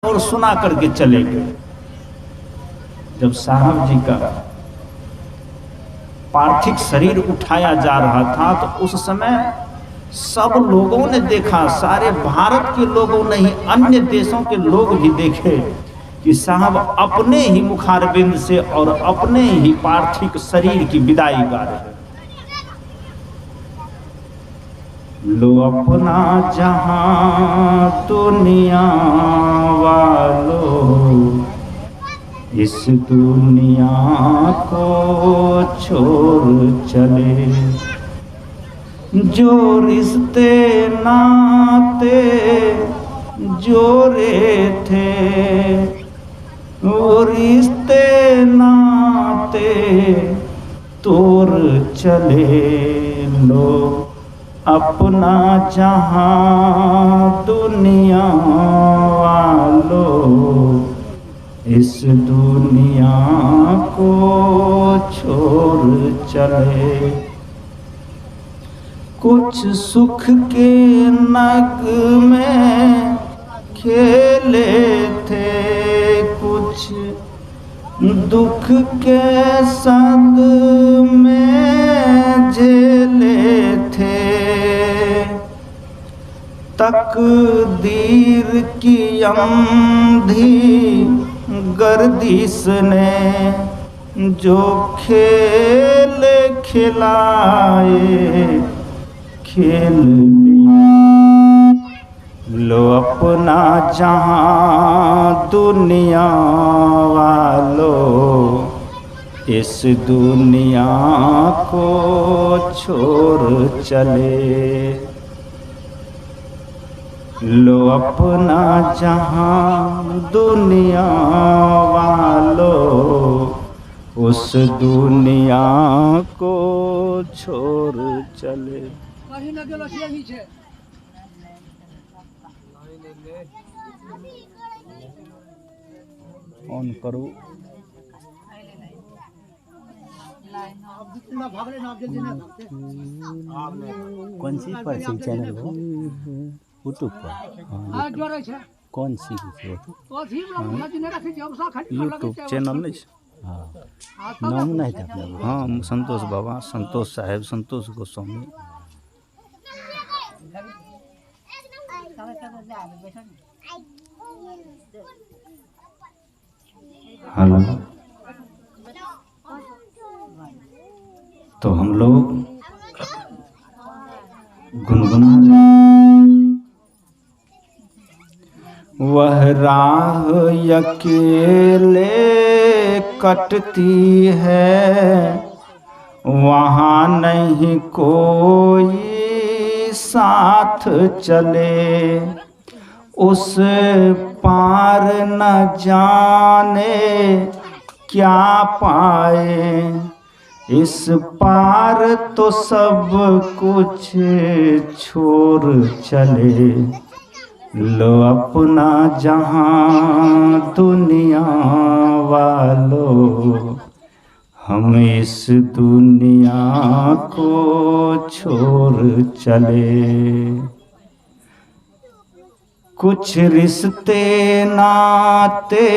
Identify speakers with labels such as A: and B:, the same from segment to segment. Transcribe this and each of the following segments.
A: और सुना करके चले गए। जब साहब जी का पार्थिव शरीर उठाया जा रहा था तो उस समय सब लोगों ने देखा, सारे भारत के लोगों ने ही, अन्य देशों के लोग भी देखे कि साहब अपने ही मुखारबिंद से और अपने ही पार्थिव शरीर की विदाई गा रहे हैं। लो अपना जहां दुनिया वालों, इस दुनिया को छोड़ चले। जो रिश्ते नाते जोड़े थे, वो रिश्ते नाते तोड़ चले। लो अपना जहां दुनिया वालों, इस दुनिया को छोड़ चले। कुछ सुख के नग में खेले थे, कुछ दुख के संग में झेले थे। तकदीर की अंधी गर्दिश ने जो खेल खिलाए, खेल लिया। लो अपना जहां दुनिया वालों, इस दुनिया को छोड़ चले। लो अपना जहां दुनिया वालों, उस दुनिया को छोड़ चले। ऑन करो।
B: कौन सी पर से चैनल हो? यूट्यूब पर कौन सी
A: यूट्यूब चैनल नहीं।
B: नाम नहीं था अपना?
A: हाँ, संतोष बाबा, संतोष साहेब, संतोष गोस्वामी। हेलो, तो हम लोग गुनगुना वह राह अकेले कटती है, वहाँ नहीं कोई साथ चले। उस पार न जाने क्या पाए, इस पार तो सब कुछ छोड़ चले। लो अपना जहां दुनिया वालों, हम इस दुनिया को छोड़ चले। कुछ रिश्ते नाते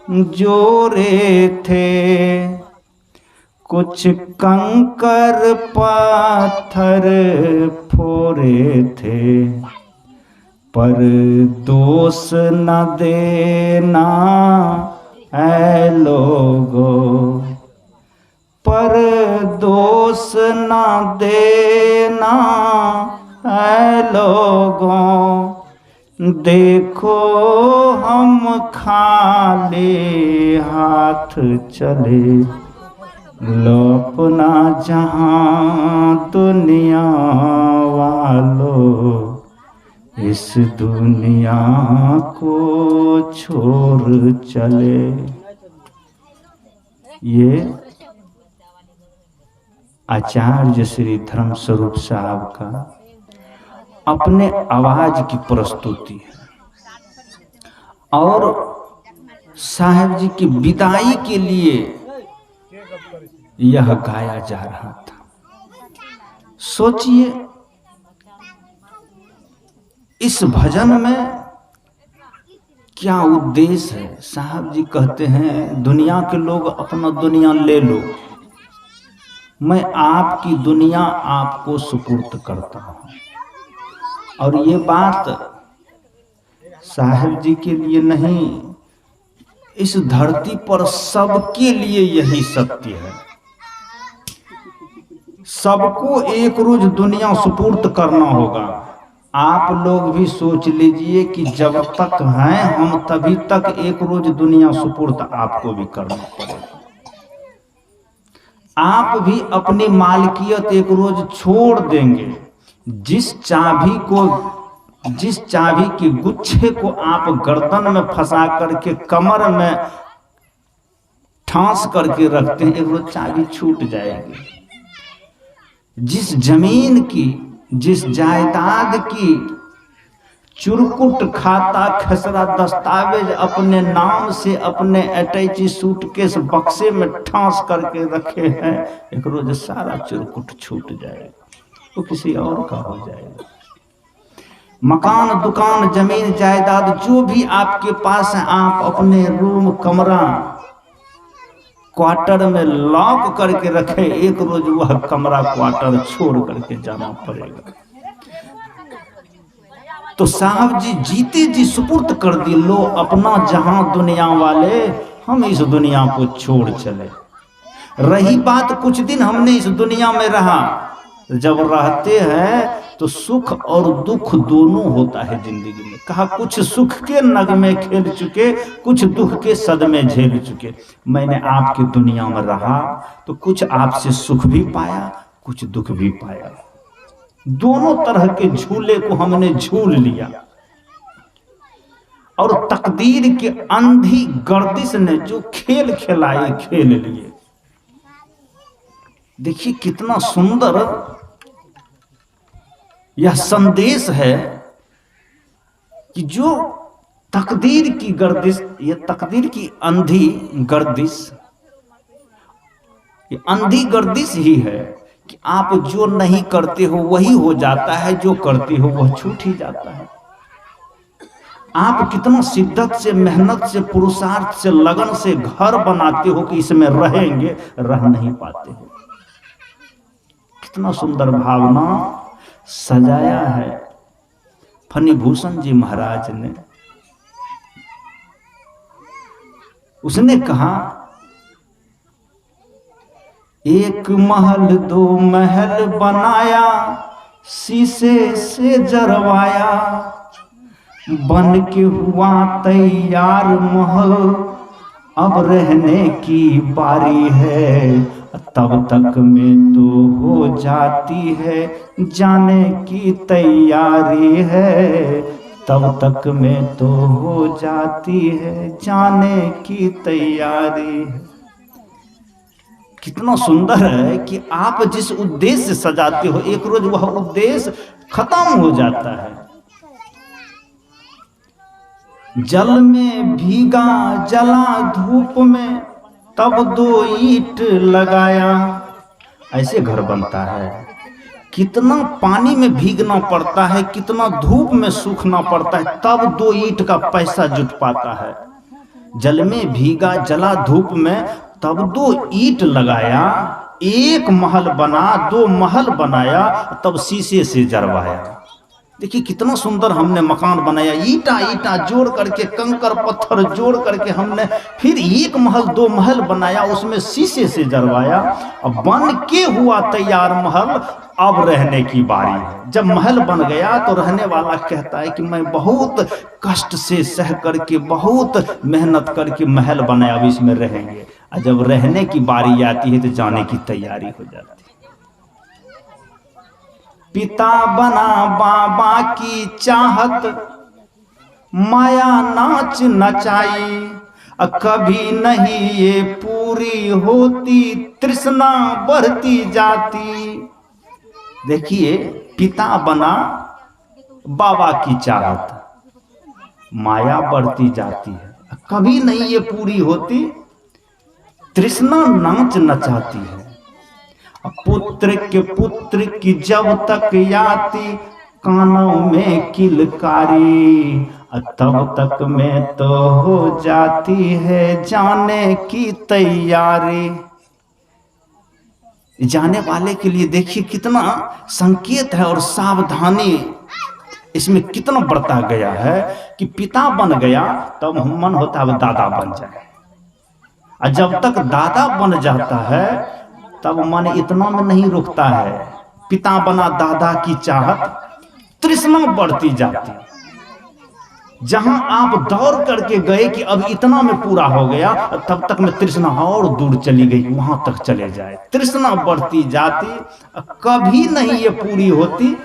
A: जोड़े थे, कुछ कंकर पत्थर फोड़े थे। पर दोष न देना ऐ लोगों, पर दोष न देना ऐ लोगों। देखो हम खाली हाथ चले। लो अपना जहां दुनिया वालों, इस दुनिया को छोड़ चले। ये आचार्य श्री धर्म स्वरूप साहब का अपने आवाज की प्रस्तुति है और साहब जी की विदाई के लिए यह गाया जा रहा था। सोचिए, इस भजन में क्या उद्देश्य है? साहब जी कहते हैं दुनिया के लोग अपना दुनिया ले लो, मैं आपकी दुनिया आपको सुपुर्द करता हूं। और ये बात साहब जी के लिए नहीं, इस धरती पर सबके लिए यही सत्य है। सबको एक रोज दुनिया सुपुर्द करना होगा। आप लोग भी सोच लीजिए कि जब तक हैं हम तभी तक एक रोज दुनिया सुपुर्द आपको भी करना पड़ेगा। आप भी अपनी मालकियत एक रोज छोड़ देंगे। जिस चाबी के गुच्छे को आप गर्दन में फंसा करके कमर में ठांस करके रखते हैं, एक रोज चाबी छूट जाएगी। जिस जमीन की, जिस जायदाद की चुरकुट खाता खसरा दस्तावेज अपने नाम से अपने अटैची सूटकेस बक्से में ठांस करके रखे हैं, एक रोज सारा चुरकुट छूट जाएगा, वो किसी और का हो जाएगा। मकान, दुकान, जमीन, जायदाद जो भी आपके पास है, आप अपने रूम, कमरा, क्वार्टर में लॉक करके रखे, एक रोज वह कमरा, क्वार्टर छोड़ करके जाना पड़ेगा। तो साहब जी जीते जी सुपुर्द कर दी, लो अपना जहां दुनिया वाले, हम इस दुनिया को छोड़ चले। रही बात कुछ दिन हमने इस दुनिया में रहा, जब रहते हैं तो सुख और दुख दोनों होता है जिंदगी में। कहा कुछ सुख के नगमे खेल चुके, कुछ दुख के सदमे झेल चुके। मैंने आपकी दुनिया में रहा तो कुछ आपसे सुख भी पाया, कुछ दुख भी पाया। दोनों तरह के झूले को हमने झूल लिया। और तकदीर के अंधी गर्दिश ने जो खेल खिलाए, खेल लिए। देखिए कितना सुंदर यह संदेश है कि जो तकदीर की गर्दिश, ये तकदीर की अंधी गर्दिश, ये अंधी गर्दिश ही है कि आप जो नहीं करते हो वही हो जाता है, जो करते हो वह छूट ही जाता है। आप कितना शिद्दत से, मेहनत से, पुरुषार्थ से, लगन से घर बनाते हो कि इसमें रहेंगे, रह नहीं पाते हो। कितना सुंदर भावना सजाया है फणिभूषण जी महाराज ने। उसने कहा एक महल दो महल बनाया, शीशे से जरवाया, बन के हुआ तैयार महल, अब रहने की बारी है, तब तक में तो हो जाती है जाने की तैयारी है, तब तक में तो हो जाती है जाने की तैयारी है। कितना सुंदर है कि आप जिस उद्देश्य से सजाते हो, एक रोज वह उद्देश्य खत्म हो जाता है। जल में भीगा, जला धूप में, तब दो ईंट लगाया। ऐसे घर बनता है। कितना पानी में भीगना पड़ता है, कितना धूप में सूखना पड़ता है, तब दो ईंट का पैसा जुट पाता है। जल में भीगा, जला धूप में, तब दो ईंट लगाया, एक महल बना, दो महल बनाया, तब शीशे से जरवाया। देखिए कितना सुंदर हमने मकान बनाया, ईटा ईटा जोड़ करके, कंकर पत्थर जोड़ करके हमने फिर एक महल दो महल बनाया, उसमें शीशे से जरवाया। अब बन के हुआ तैयार महल, अब रहने की बारी है। जब महल बन गया तो रहने वाला कहता है कि मैं बहुत कष्ट से सह करके, बहुत मेहनत करके महल बनाया, अब इसमें रहेंगे। और जब रहने की बारी आती है तो जाने की तैयारी हो जाती है। पिता बना बाबा की चाहत, माया नाच नचाई, कभी नहीं ये पूरी होती, तृष्णा बढ़ती जाती। देखिए पिता बना, बाबा की चाहत, माया बढ़ती जाती है, कभी नहीं ये पूरी होती, तृष्णा नाच नचाती है। पुत्र के पुत्र की जब तक याती, कानों में किलकारी, तब तक में तो हो जाती है जाने की तैयारी। जाने वाले के लिए देखिए कितना संकेत है और सावधानी इसमें कितना बरता गया है कि पिता बन गया तब मन होता है दादा बन जाए, और जब तक दादा बन जाता है तब मन इतना में नहीं रुकता है। पिता बना दादा की चाहत तृष्णा बढ़ती जाती। जहां आप दौड़ करके गए कि अब इतना में पूरा हो गया, तब तक में तृष्णा और दूर चली गई, वहां तक चले जाए। तृष्णा बढ़ती जाती, कभी नहीं ये पूरी होती,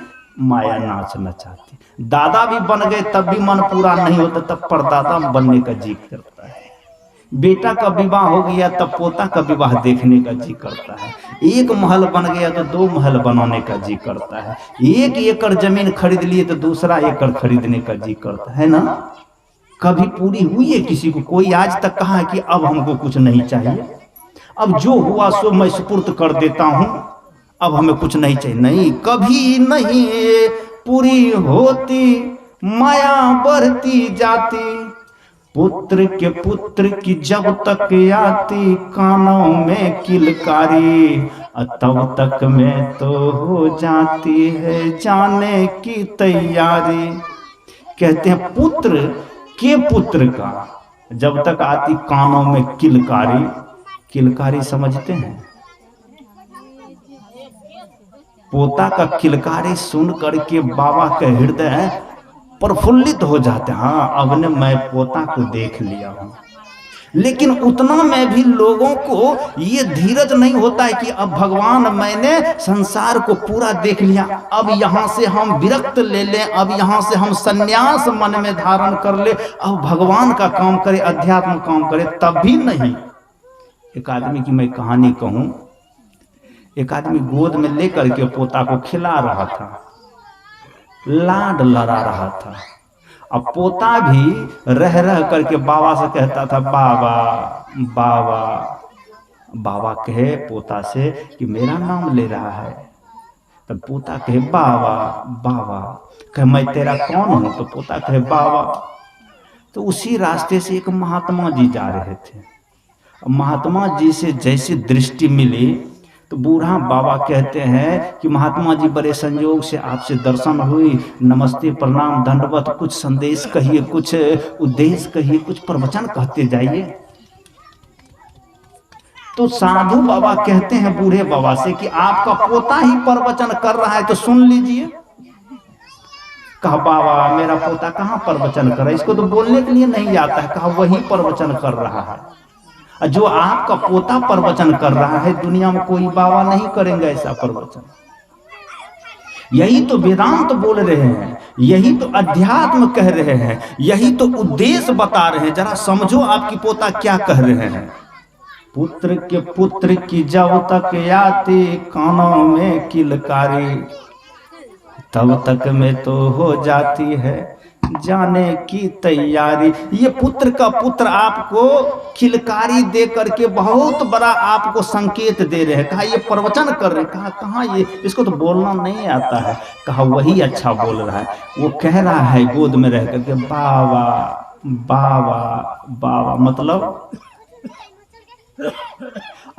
A: माया नाच नचाती। दादा भी बन गए तब भी मन पूरा नहीं होता, तब परदादा बनने का जी करता है। बेटा का विवाह हो गया तब पोता का विवाह देखने का जी करता है। एक महल बन गया तो 2 महल बनाने का जी करता है। 1 एकड़ जमीन खरीद लिए तो दूसरा एकड़ खरीदने का जी करता है ना। कभी पूरी हुई है किसी को? कोई आज तक कहा है कि अब हमको कुछ नहीं चाहिए, अब जो हुआ सो मैं सुपुर्द कर देता हूं, अब हमें कुछ नहीं चाहिए? नहीं, कभी नहीं पूरी होती, माया बढ़ती जाती। पुत्र के पुत्र की जब तक आती कानों में किलकारी, तब तक में तो हो जाती है जाने की तैयारी। कहते हैं पुत्र के पुत्र का जब तक आती कानों में किलकारी। किलकारी समझते हैं? पोता का किलकारी सुन करके बाबा का हृदय प्रफुल्लित हो जाते हैं। हाँ, अब ने मैं पोता को देख लिया हूं। लेकिन उतना में भी लोगों को ये धीरज नहीं होता है कि अब भगवान मैंने संसार को पूरा देख लिया, अब यहां से हम विरक्त ले लें, अब यहां से हम सन्यास मन में धारण कर ले, अब भगवान का काम करे, अध्यात्म काम करे, तब भी नहीं। एक आदमी की मैं कहानी कहूं। एक आदमी गोद में लेकर के पोता को खिला रहा था, लाड लड़ा रहा था। अब पोता भी रह रह करके बाबा से कहता था बाबा बाबा। बाबा कहे पोता से कि मेरा नाम ले रहा है। तब पोता कहे बाबा बाबा। कहे मैं तेरा कौन हूं? तो पोता कहे बाबा। तो उसी रास्ते से एक महात्मा जी जा रहे थे। महात्मा जी से जैसी दृष्टि मिली तो बूढ़ा बाबा कहते हैं कि महात्मा जी बड़े संयोग से आपसे दर्शन हुई, नमस्ते प्रणाम दंडवत, कुछ संदेश कहिए, कुछ उद्देश्य कहिए, कुछ प्रवचन कहते जाइए। तो साधु बाबा कहते हैं बूढ़े बाबा से कि आपका पोता ही प्रवचन कर रहा है तो सुन लीजिए। कहा बाबा मेरा पोता कहाँ प्रवचन कर रहा है, इसको तो बोलने के लिए नहीं आता है। कहा वही प्रवचन कर रहा है। जो आपका पोता प्रवचन कर रहा है दुनिया में कोई बाबा नहीं करेंगे ऐसा प्रवचन। यही तो वेदांत बोल रहे हैं, यही तो अध्यात्म कह रहे हैं, यही तो उद्देश्य बता रहे हैं। जरा समझो आपकी पोता क्या कह रहे हैं। पुत्र के पुत्र की जब तक आती कानों में किलकारी, तब तक में तो हो जाती है जाने की तैयारी। ये पुत्र का पुत्र आपको किलकारी दे करके बहुत बड़ा आपको संकेत दे रहे हैं। कहा ये प्रवचन कर रहे हैं। कहा कहाँ ये, इसको तो बोलना नहीं आता है। कहा वही अच्छा बोल रहा है। वो कह रहा है गोद में रह करके बाबा बाबा बाबा। मतलब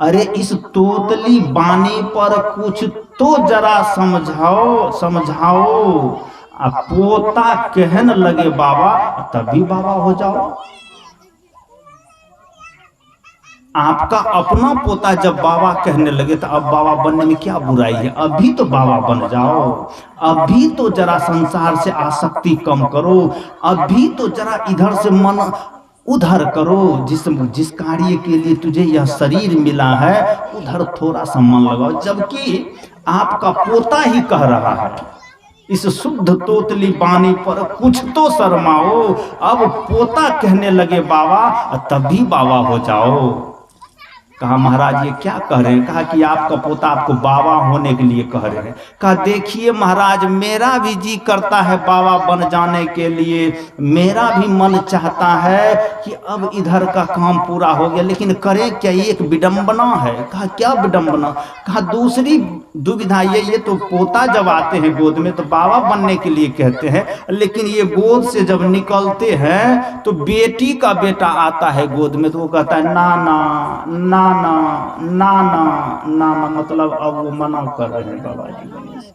A: अरे इस तोतली बानी पर कुछ तो जरा समझाओ समझाओ। पोता कहने लगे बाबा तभी बाबा हो जाओ। आपका अपना पोता जब बाबा कहने लगे तो अब बाबा बनने में क्या बुराई है? अभी तो बाबा बन जाओ, अभी तो जरा संसार से आसक्ति कम करो, अभी तो जरा इधर से मन उधर करो। जिस कार्य के लिए तुझे यह शरीर मिला है उधर थोड़ा सा मन लगाओ। जबकि आपका पोता ही कह रहा है इस शुद्ध तोतली बानी पर कुछ तो शर्माओ। अब पोता कहने लगे बाबा तभी बाबा हो जाओ। कहा महाराज ये क्या कह रहे हैं? कहा कि आपका पोता आपको बाबा होने के लिए कह रहे हैं। कहा देखिए महाराज मेरा भी जी करता है बाबा बन जाने के लिए, मेरा भी मन चाहता है कि अब इधर का काम पूरा हो गया, लेकिन करें क्या, एक विडंबना है। कहा क्या विडंबना? कहा दूसरी दुविधा ये तो पोता जब आते हैं गोद में तो बाबा बनने के लिए कहते हैं, लेकिन ये गोद से जब निकलते हैं तो बेटी का बेटा आता है गोद में तो वो कहता है नाना नाना नाना नाना, मतलब अब वो मना कर रहे हैं बाबा जी बनने से।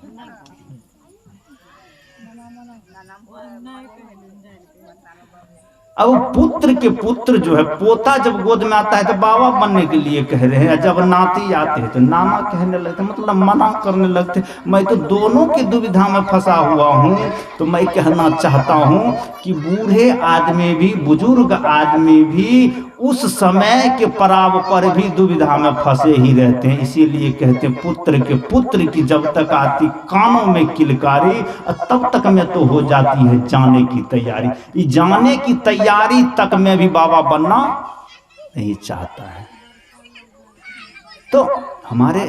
A: अब पुत्र के पुत्र जो है पोता जब गोद में आता है तो बाबा बनने के लिए कह रहे हैं, जब नाती आते हैं तो नाना कहने लगते, मतलब मना करने लगते। मैं तो दोनों की दुविधा में फंसा हुआ हूँ। तो मैं कहना चाहता हूँ कि बूढ़े आदमी भी बुजुर्ग आदमी भी उस समय के पड़ाव पर भी दुविधा में फंसे ही रहते हैं। इसीलिए कहते हैं पुत्र के पुत्र की जब तक आती कानों में किलकारी तब तक में तो हो जाती है जाने की तैयारी। ये जाने की तैयारी तक में भी बाबा बनना नहीं चाहता है। तो हमारे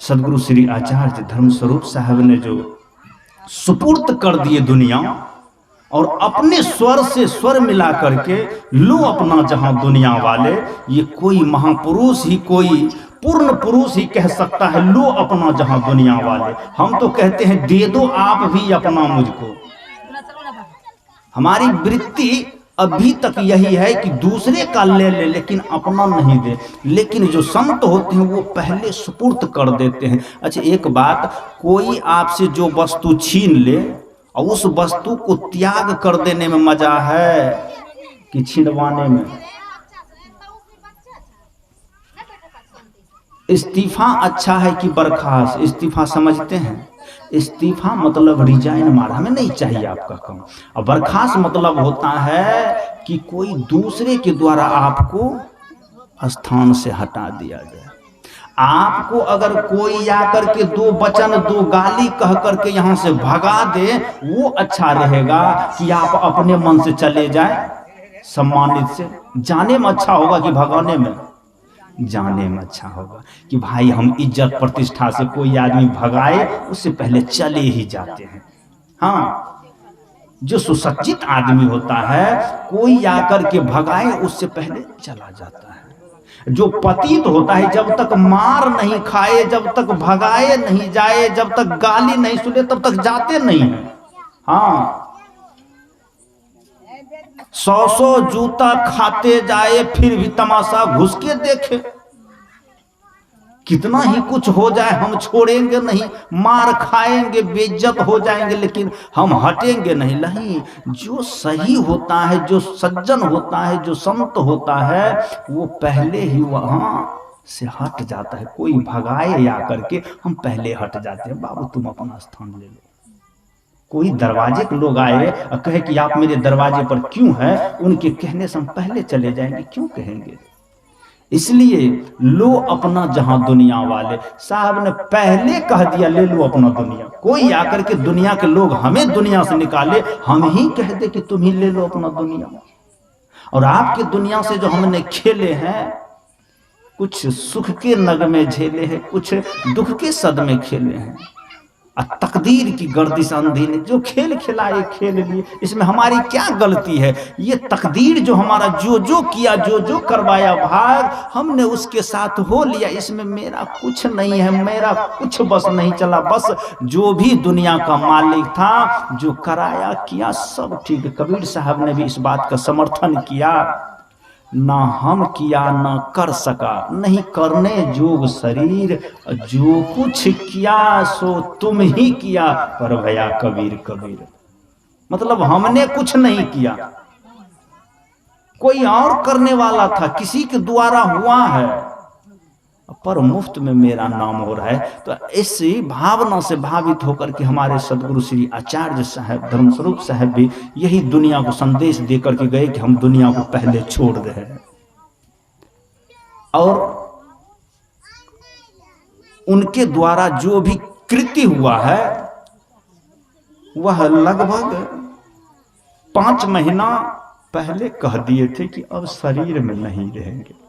A: सदगुरु श्री आचार्य धर्मस्वरूप साहब ने जो सुपुर्द कर दिए दुनिया और अपने स्वर से स्वर मिला करके लो अपना जहां दुनिया वाले, ये कोई महापुरुष ही कोई पूर्ण पुरुष ही कह सकता है लो अपना जहां दुनिया वाले। हम तो कहते हैं दे दो आप भी अपना मुझको। हमारी वृत्ति अभी तक यही है कि दूसरे का ले ले लेकिन अपना नहीं दे। लेकिन जो संत होते हैं वो पहले सुपुर्द कर देते हैं। अच्छा एक बात, कोई आपसे जो वस्तु छीन ले और उस वस्तु को त्याग कर देने में मजा है कि छिड़वाने में? इस्तीफा अच्छा है कि बर्खास्त? इस्तीफा समझते हैं? इस्तीफा मतलब रिजाइन मार, हमें नहीं चाहिए आपका काम। और बर्खास्त मतलब होता है कि कोई दूसरे के द्वारा आपको स्थान से हटा दिया जाए। आपको अगर कोई आकर के दो वचन दो गाली कह करके यहाँ से भगा दे वो अच्छा रहेगा कि आप अपने मन से चले जाए सम्मानित से? जाने में अच्छा होगा कि भगाने में? जाने में अच्छा होगा कि भाई हम इज्जत प्रतिष्ठा से कोई आदमी भगाए उससे पहले चले ही जाते हैं। हाँ, जो सुसज्जित आदमी होता है कोई आकर के भगाए उससे पहले चला जाता है। जो पतित होता है जब तक मार नहीं खाए, जब तक भगाए नहीं जाए, जब तक गाली नहीं सुने तब तक जाते नहीं है। हाँ, 100 जूता खाते जाए फिर भी तमाशा घुस के देखे। कितना ही कुछ हो जाए हम छोड़ेंगे नहीं, मार खाएंगे बेइज्जत हो जाएंगे लेकिन हम हटेंगे नहीं। नहीं, जो सही होता है, जो सज्जन होता है, जो संत होता है वो पहले ही वहां से हट जाता है। कोई भगाए या करके हम पहले हट जाते हैं, बाबू तुम अपना स्थान ले लो। कोई दरवाजे के लोग आए और कहे कि आप मेरे दरवाजे पर क्यों है, उनके कहने से हम पहले चले जाएंगे, क्यों कहेंगे? इसलिए लो अपना जहां दुनिया वाले। साहब ने पहले कह दिया ले लो अपना दुनिया। कोई आकर के दुनिया के लोग हमें दुनिया से निकाले, हम ही कह दे कि तुम ही ले लो अपना दुनिया। और आपके दुनिया से जो हमने खेले हैं, कुछ सुख के नगमे झेले हैं, कुछ दुख के सदमे खेले हैं। तकदीर की गर्दिश अंधी ने जो खेल खिलाए खेल लिए, इसमें हमारी क्या गलती है? ये तकदीर जो हमारा जो जो किया, जो जो करवाया भाग, हमने उसके साथ हो लिया। इसमें मेरा कुछ नहीं है, मेरा कुछ बस नहीं चला। बस जो भी दुनिया का मालिक था, जो कराया किया सब ठीक। कबीर साहब ने भी इस बात का समर्थन किया, ना हम किया ना कर सका, नहीं करने जोग शरीर, जो कुछ किया सो तुम ही किया, पर भया कबीर कबीर। मतलब हमने कुछ नहीं किया, कोई और करने वाला था, किसी के द्वारा हुआ है, पर मुफ्त में मेरा नाम हो रहा है। तो इसी भावना से भावित होकर के हमारे सदगुरु श्री आचार्य साहब धर्मस्वरूप साहब भी यही दुनिया को संदेश देकर के गए कि हम दुनिया को पहले छोड़ रहे हैं। और उनके द्वारा जो भी कृति हुआ है वह लगभग 5 महीना पहले कह दिए थे कि अब शरीर में नहीं रहेंगे।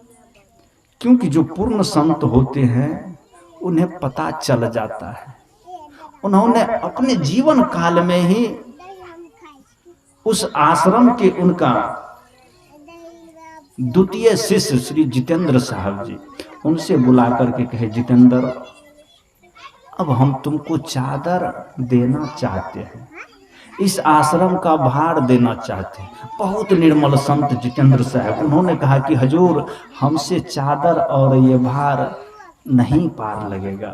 A: क्योंकि जो पूर्ण संत होते हैं उन्हें पता चल जाता है। उन्होंने अपने जीवन काल में ही उस आश्रम के उनका द्वितीय शिष्य श्री जितेंद्र साहब जी, उनसे बुला करके कहे जितेंद्र अब हम तुमको चादर देना चाहते हैं, इस आश्रम का भार देना चाहते हैं। बहुत निर्मल संत जितेंद्र साहब, उन्होंने कहा कि हजूर हमसे चादर और ये भार नहीं पार लगेगा।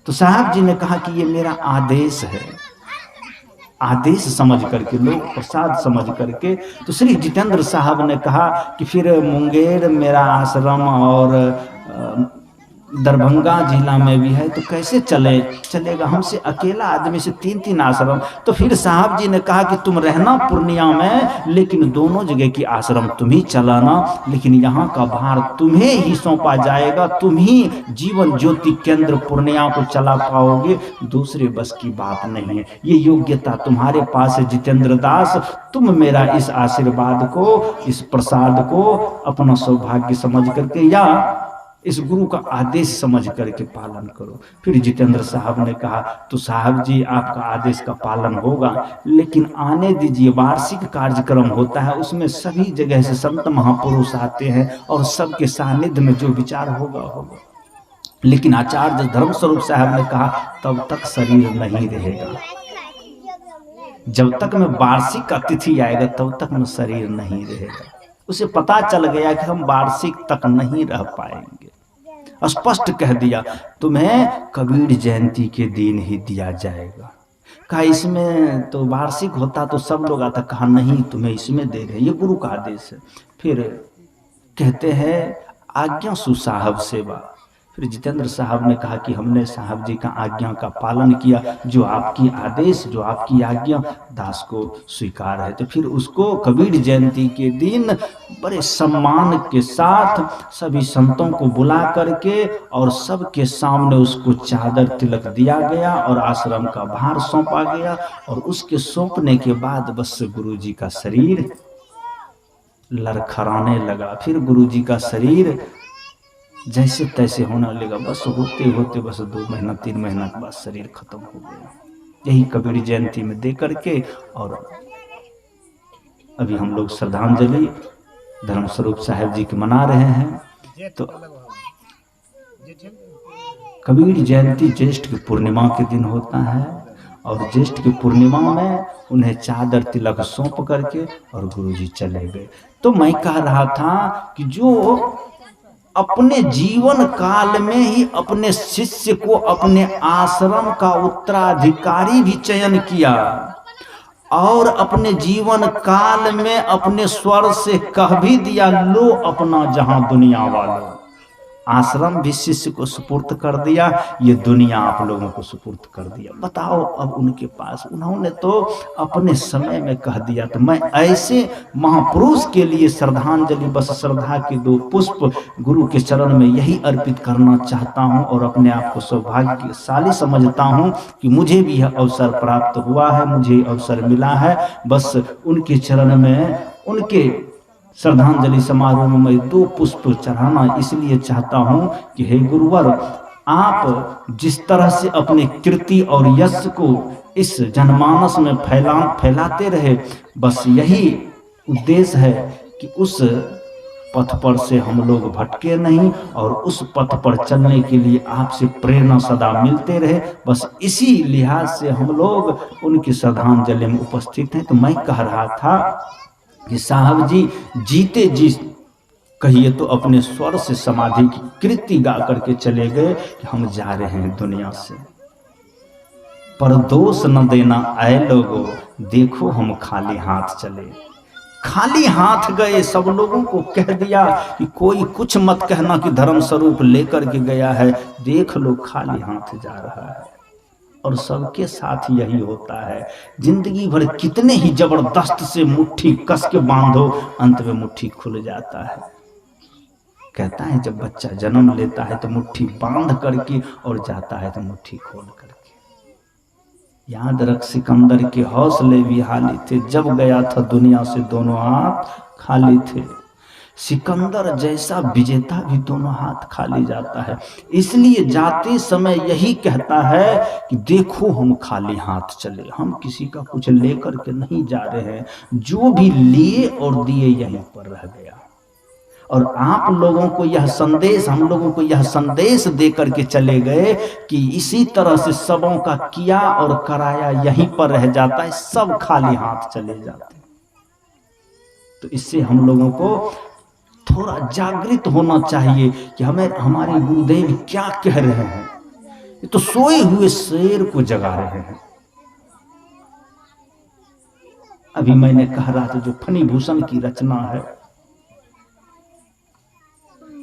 A: तो साहब जी ने कहा कि ये मेरा आदेश है, आदेश समझ करके, लोग प्रसाद समझ करके। तो श्री जितेंद्र साहब ने कहा कि फिर मुंगेर मेरा आश्रम और दरभंगा जिला में भी है, तो कैसे चलेगा, हमसे अकेला आदमी से 3-3 आश्रम। तो फिर साहब जी ने कहा कि तुम रहना पूर्णिया में, लेकिन दोनों जगह की आश्रम तुम ही चलाना, लेकिन यहाँ का भार तुम्हें ही सौंपा जाएगा, तुम ही जीवन ज्योति केंद्र पूर्णिया को चला पाओगे, दूसरे बस की बात नहीं है। ये योग्यता तुम्हारे पास है जितेंद्र दास, तुम मेरा इस आशीर्वाद को, इस प्रसाद को अपना सौभाग्य समझ करके या इस गुरु का आदेश समझ करके पालन करो। फिर जितेंद्र साहब ने कहा तो साहब जी आपका आदेश का पालन होगा, लेकिन आने दीजिए, वार्षिक कार्यक्रम होता है, उसमें सभी जगह से संत महापुरुष आते हैं और सबके सानिध्य में जो विचार होगा होगा। लेकिन आचार्य धर्मस्वरूप साहब ने कहा तब तक शरीर नहीं रहेगा, जब तक मैं वार्षिक अतिथि आएगा तब तक मैं शरीर नहीं रहेगा। उसे पता चल गया कि हम वार्षिक तक नहीं रह पाएंगे, स्पष्ट कह दिया तुम्हें कबीर जयंती के दिन ही दिया जाएगा। कहा इसमें तो वार्षिक होता तो सब लोग आता, कहा नहीं तुम्हें इसमें दे रहे, ये गुरु का आदेश है। फिर कहते हैं आज्ञा सुसाहब सेवा। फिर जितेंद्र साहब ने कहा कि हमने साहब जी का आज्ञा का पालन किया, जो आपकी आदेश, जो आपकी आज्ञा दास को स्वीकार है। तो फिर उसको कबीर जयंती के दिन बड़े सम्मान के साथ सभी संतों को बुला करके और सबके सामने उसको चादर तिलक दिया गया और आश्रम का भार सौंपा गया। और उसके सौंपने के बाद बस गुरु जी का शरीर लड़खड़ाने लगा। फिर गुरु जी का शरीर जैसे तैसे होने लगा, बस होते होते बस 2 महीना 3 महीना के बाद शरीर खत्म हो गया। यही कबीर जयंती में दे करके और अभी हम लोग श्रद्धांजलि धर्मस्वरूप साहब जी की मना रहे हैं। तो कबीर जयंती ज्येष्ठ की पूर्णिमा के दिन होता है और ज्येष्ठ की पूर्णिमा में उन्हें चादर तिलक सौंप करके और गुरु जी चले गए। तो मैं कह रहा था कि जो अपने जीवन काल में ही अपने शिष्य को अपने आश्रम का उत्तराधिकारी भी चयन किया और अपने जीवन काल में अपने स्वर से कह भी दिया लो अपना जहां दुनिया वालों, आश्रम भी शिष्य को सुपुर्द कर दिया, ये दुनिया आप लोगों को सुपुर्द कर दिया। बताओ अब उनके पास, उन्होंने तो अपने समय में कह दिया। तो मैं ऐसे महापुरुष के लिए श्रद्धांजलि, बस श्रद्धा के 2 पुष्प गुरु के चरण में यही अर्पित करना चाहता हूं और अपने आप को सौभाग्यशाली समझता हूं कि मुझे भी यह अवसर प्राप्त हुआ है, मुझे अवसर मिला है। बस उनके चरण में, उनके श्रद्धांजलि समारोह में मैं 2 पुष्प चढ़ाना इसलिए चाहता हूं कि हे गुरुवर, आप जिस तरह से अपने कीर्ति और यश को इस जनमानस में फैलाते रहे, बस यही उद्देश्य है कि उस पथ पर से हम लोग भटके नहीं और उस पथ पर चलने के लिए आपसे प्रेरणा सदा मिलते रहे। बस इसी लिहाज से हम लोग उनकी श्रद्धांजलि में उपस्थित हैं। तो मैं कह रहा था कि साहब जी जीते जी कहिए तो अपने स्वर से समाधि की कृति गा करके चले गए कि हम जा रहे हैं दुनिया से, पर दोष न देना आए लोगों, देखो हम खाली हाथ चले। खाली हाथ गए, सब लोगों को कह दिया कि कोई कुछ मत कहना कि धर्म स्वरूप लेकर के गया है, देख लो खाली हाथ जा रहा है। और सबके साथ यही होता है, जिंदगी भर कितने ही जबरदस्त से मुट्ठी कस के बांधो, अंत में मुट्ठी खुल जाता है। कहता है जब बच्चा जन्म लेता है तो मुट्ठी बांध करके और जाता है तो मुट्ठी खोल करके। याद रख सिकंदर के हौसले भी हाली थे, जब गया था दुनिया से दोनों हाथ खाली थे। सिकंदर जैसा विजेता भी दोनों हाथ खाली जाता है, इसलिए जाते समय यही कहता है कि देखो हम खाली हाथ चले, हम किसी का कुछ लेकर के नहीं जा रहे हैं, जो भी लिए और दिए यहीं पर रह गया। और आप लोगों को यह संदेश, हम लोगों को यह संदेश दे करके चले गए कि इसी तरह से सबों का किया और कराया यहीं पर रह जाता है, सब खाली हाथ चले जाते हैं। तो इससे हम लोगों को थोड़ा जागृत होना चाहिए कि हमें हमारे गुरुदेव क्या कह रहे हैं। ये तो सोए हुए शेर को जगा रहे हैं। अभी मैंने कह रहा था जो फणिभूषण की रचना है,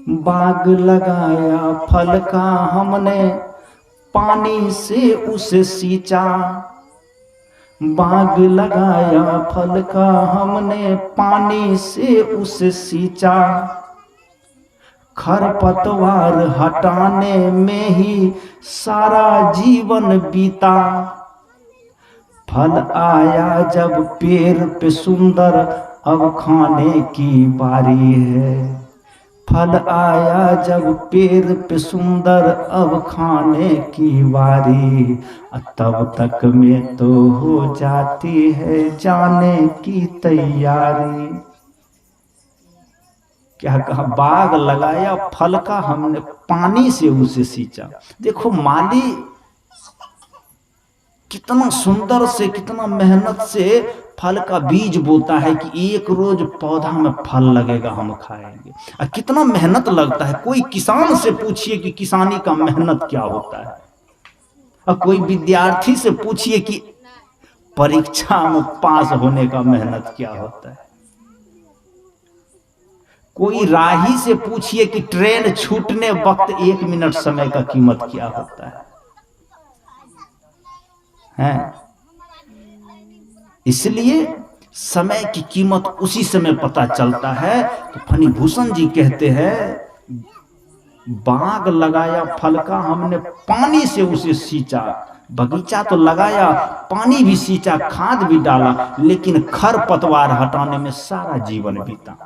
A: बाग लगाया फल का हमने पानी से उसे सींचा, बाग लगाया फल का हमने पानी से उसे सींचा, खरपतवार हटाने में ही सारा जीवन बीता, फल आया जब पेड़ पे सुंदर अब खाने की बारी है, फल आया जब पेड़ पे सुंदर अब खाने की बारी, तब तक में तो हो जाती है जाने की तैयारी। क्या कहा, बाग लगाया फल का हमने पानी से उसे सींचा। देखो माली कितना सुंदर से, कितना मेहनत से फल का बीज बोता है कि एक रोज पौधा में फल लगेगा, हम खाएंगे। और कितना मेहनत लगता है। कोई किसान से पूछिए कि किसानी का मेहनत क्या होता है, और कोई विद्यार्थी से पूछिए कि परीक्षा में पास होने का मेहनत क्या होता है। कोई राही से पूछिए कि ट्रेन छूटने वक्त 1 मिनट समय का कीमत क्या होता है। इसलिए समय की कीमत उसी समय पता चलता है। तो फणिभूषण जी कहते हैं, बाग लगाया फल का हमने पानी से उसे सींचा। बगीचा तो लगाया, पानी भी सींचा, खाद भी डाला, लेकिन खरपतवार हटाने में सारा जीवन बीता।